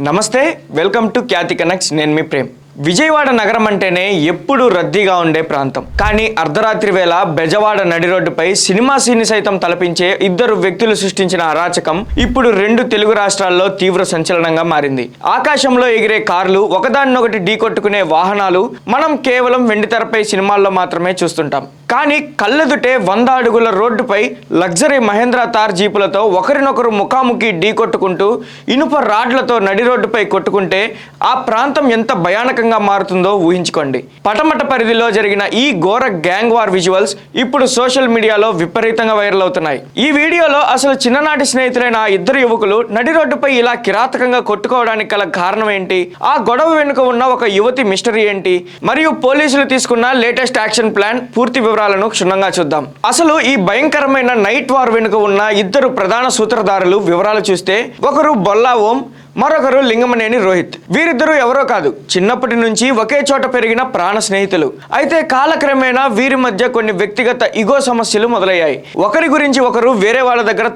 నమస్తే, welcome to Khyati connects. నేను మీ ప్రేమ్. విజయవాడ నగరం అంటేనే ఎప్పుడు రద్దీగా ఉండే ప్రాంతం. కానీ అర్ధరాత్రి వేళ బెజవాడ నడి రోడ్డుపై సినిమా సీన్ సైతం తలపించే ఇద్దరు వ్యక్తులు సృష్టించిన అరాచకం ఇప్పుడు రెండు తెలుగు రాష్ట్రాల్లో తీవ్ర సంచలనంగా మారింది. ఆకాశంలో ఎగిరే కార్లు, ఒకదాన్నొకటి ఢీకొట్టుకునే వాహనాలు మనం కేవలం వెండితెరపై సినిమాల్లో మాత్రమే చూస్తుంటాం. కానీ కళ్ళెదుటే 100 అడుగుల రోడ్డుపై లగ్జరీ మహేంద్ర తార్ జీపులతో ఒకరినొకరు ముఖాముఖి ఢీకొట్టుకుంటూ ఇనుప రాడ్లతో నడి రోడ్డుపై కొట్టుకుంటే ఆ ప్రాంతం ఎంత భయానకంగా మారుతుందో ఊహించుకోండి. పటమట పరిధిలో జరిగిన ఈ ఘోర గ్యాంగ్ వార్ విజువల్స్ ఇప్పుడు సోషల్ మీడియాలో విపరీతంగా వైరల్ అవుతున్నాయి. ఈ వీడియోలో అసలు చిన్ననాటి స్నేహితులైన ఆ ఇద్దరు యువకులు నడి రోడ్డుపై ఇలా కిరాతకంగా కొట్టుకోవడానికి గల కారణం ఏంటి, ఆ గొడవ వెనుక ఉన్న ఒక యువతి మిస్టరీ ఏంటి, మరియు పోలీసులు తీసుకున్న లేటెస్ట్ యాక్షన్ ప్లాన్ పూర్తి వివరాలను క్షుణ్ణంగా చూద్దాం. అసలు ఈ భయంకరమైన నైట్ వార్ వెనుక ఉన్న ఇద్దరు ప్రధాన సూత్రధారులు వివరాలు చూస్తే, ఒకరు బొల్లా ఓం, మరొకరు లింగమనేని రోహిత్. వీరిద్దరూ ఎవరో కాదు, చిన్నప్పటి నుంచి ఒకే చోట పెరిగిన ప్రాణ స్నేహితులు. అయితే కాలక్రమేణా వీరి మధ్య కొన్ని వ్యక్తిగత ఇగో సమస్యలు మొదలయ్యాయి. ఒకరి గురించి ఒకరు వేరే వాళ్ళ దగ్గర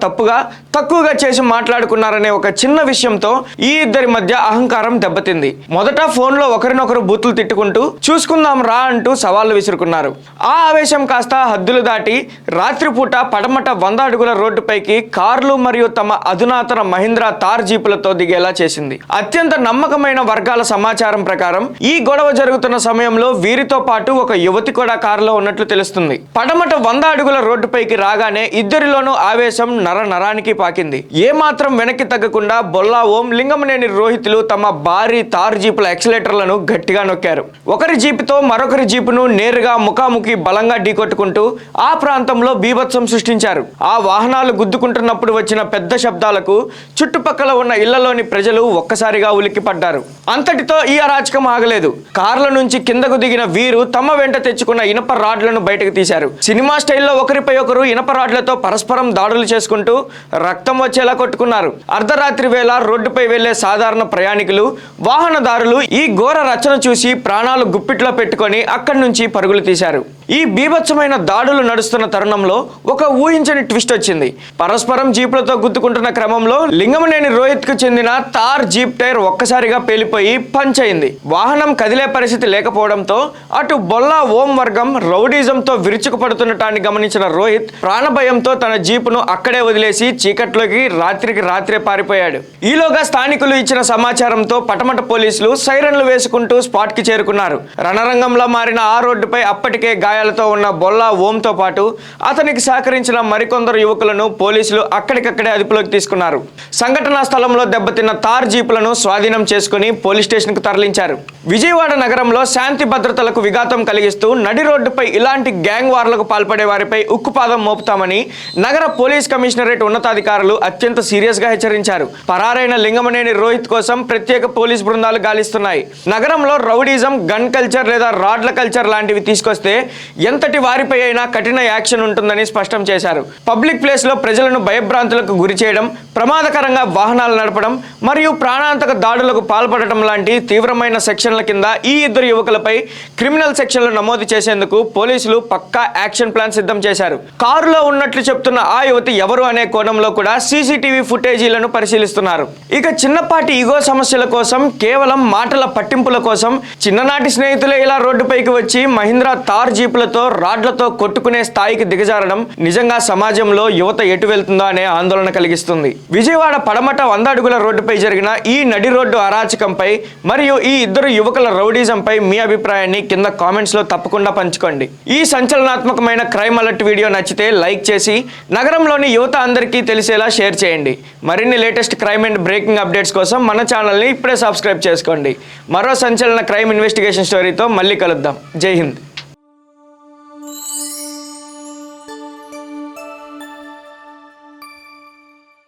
తక్కువగా చేసి మాట్లాడుకున్నారనే ఒక చిన్న విషయంతో ఈ ఇద్దరి మధ్య అహంకారం దెబ్బతింది. మొదట ఫోన్లో ఒకరినొకరు బూతులు తిట్టుకుంటూ చూసుకుందాం రా అంటూ సవాళ్లు విసురుకున్నారు. ఆ ఆవేశం కాస్త హద్దులు దాటి రాత్రిపూట పడమట 100 అడుగుల రోడ్డుపైకి కార్లు మరియు తమ అధునాతన మహీంద్రా తార్ జీపులతో దిగేలా చేసింది. అత్యంత నమ్మకమైన వర్గాల సమాచారం ప్రకారం ఈ గొడవ జరుగుతున్న సమయంలో వీరితో పాటు ఒక యువతి కూడా కారులో ఉన్నట్లు తెలుస్తుంది. పడమట 100 అడుగుల రోడ్డుపైకి రాగానే ఇద్దరిలోనూ ఆవేశం నరానికి పాకింది. ఏ మాత్రం వెనక్కి తగ్గకుండా బొల్లా ఓం, లింగమనేని రోహితులు తమ భారీ తారు జీపుల ఎక్సలేటర్లను గట్టిగా నొక్కారు. ఒకరి జీపుతో మరొకరి జీపును నేరుగా ముఖాముఖి బలంగా ఢీకొట్టుకుంటూ ఆ ప్రాంతంలో బీభత్సం సృష్టించారు. ఆ వాహనాలు గుద్దుకుంటున్నప్పుడు వచ్చిన పెద్ద శబ్దాలకు చుట్టుపక్కల ఉన్న ఇళ్లలోని ప్రజలు ఒక్కసారిగా ఉలిక్కిపడ్డారు. అంతటితో ఈ అరాచకం ఆగలేదు. కార్ల నుంచి కిందకు దిగిన వీరు తమ వెంట తెచ్చుకున్న ఇనప రాడ్లను బయటకు తీశారు. సినిమా స్టైల్లో ఒకరిపై ఒకరు ఇనప రాడ్లతో పరస్పరం దాడులు చేసుకుంటూ రక్తం వచ్చేలా కొట్టుకున్నారు. అర్ధరాత్రి వేళ రోడ్డుపై వెళ్లే సాధారణ ప్రయాణికులు, వాహనదారులు ఈ ఘోర రచన చూసి ప్రాణాలు గుప్పిట్లో పెట్టుకొని అక్కడి నుంచి పరుగులు తీశారు. ఈ బీభత్సమైన దాడులు నడుస్తున్న తరుణంలో ఒక ఊహించని ట్విస్ట్ వచ్చింది. పరస్పరం జీపులతో గుద్దుకుంటున్న క్రమంలో లింగమనేని రోహిత్ కు చెందిన తార్ జీప్ టైర్ ఒక్కసారిగా పేలిపోయి పంచ్ అయింది. వాహనం కదిలే పరిస్థితి లేకపోవడంతో అటు బొల్లా ఓం వర్గం రౌడీజంతో విరుచుకుపడుతుండటాన్ని గమనించిన రోహిత్ ప్రాణభయంతో తన జీపును అక్కడే వదిలేసి చీకట్లోకి రాత్రే పారిపోయాడు. ఈలోగా స్థానికులు ఇచ్చిన సమాచారంతో పటమట పోలీసులు సైరన్లు వేసుకుంటూ స్పాట్ కి చేరుకున్నారు. రణరంగంలో మారిన ఆ రోడ్డుపై అప్పటికే గాయాలతో ఉన్న బొల్లా ఓంతో పాటు అతనికి సహకరించిన మరికొందరు యువకులను పోలీసులు అక్కడికక్కడే అదుపులోకి తీసుకున్నారు. సంఘటనా స్థలంలో దెబ్బతిన్న తార్ జీపులను స్వాధీనం చేసుకుని పోలీస్ స్టేషన్ కు తరలించారు. విజయవాడ నగరంలో శాంతి భద్రతలకు విఘాతం కలిగిస్తూ నడి రోడ్డుపై ఇలాంటి గ్యాంగ్ వార్లకు పాల్పడే వారిపై ఉక్కుపాదం మోపుతామని నగర పోలీస్ కమిషనరేట్ ఉన్నతాధికారులు అత్యంత సీరియస్ గా హెచ్చరించారు. పరారైన లింగమనేని రోహిత్ కోసం ప్రత్యేక పోలీస్ బృందాలు గాలిస్తున్నాయి. నగరంలో రౌడీజం, గన్ కల్చర్ లేదా రాడ్ల కల్చర్ లాంటివి తీసుకొస్తే ఎంతటి వారిపై అయినా కఠిన యాక్షన్ ఉంటుందని స్పష్టం చేశారు. పబ్లిక్ ప్లేస్ లో ప్రజలను భయభ్రాంతులకు గురి చేయడం, ప్రమాదకరంగా వాహనాలు నడపడం మరియు ప్రాణాంతక దాడులకు పాల్పడటం లాంటి తీవ్రమైన సెక్షన్ల కింద ఈ ఇద్దరు యువకులపై క్రిమినల్ సెక్షన్లు నమోదు చేసేందుకు పోలీసులు పక్కా యాక్షన్ ప్లాన్ సిద్ధం చేశారు. కారులో ఉన్నట్లు చెప్తున్న ఆ యువతి ఎవరు అనే కోణంలో కూడా సీసీటీవీ ఫుటేజీలను పరిశీలిస్తున్నారు. ఇక చిన్నపాటి ఈగో సమస్యల కోసం, కేవలం మాటల పట్టింపుల కోసం చిన్ననాటి స్నేహితులే ఇలా రోడ్డుపైకి వచ్చి మహీంద్రా తార్ జీపులతో రాడ్లతో కొట్టుకునే స్థాయికి దిగజారడం నిజంగా సమాజంలో యువత ఎటు వెళ్తుందో అనే ఆందోళన కలిగిస్తుంది. విజయవాడ పడమట 100 అడుగుల రోడ్డుపై జరిగిన ఈ నడి రోడ్డు అరాచకంపై మరియు ఈ ఇద్దరు యువకుల రౌడీజంపై మీ అభిప్రాయాన్ని కింద కామెంట్స్ లో తప్పకుండా పంచుకోండి. ఈ సంచలనాత్మకమైన క్రైమ్ అలర్ట్ వీడియో నచ్చితే లైక్ చేసి నగరంలోని యువత అందరికీ తెలిసేలా షేర్ చేయండి. మరిన్ని latest crime and breaking updates కోసం మన ఛానల్ని ఇప్పుడే సబ్స్క్రైబ్ చేసుకోండి. మరో సంచలన క్రైమ్ ఇన్వెస్టిగేషన్ స్టోరీతో మళ్ళీ కలుద్దాం. జై హింద్.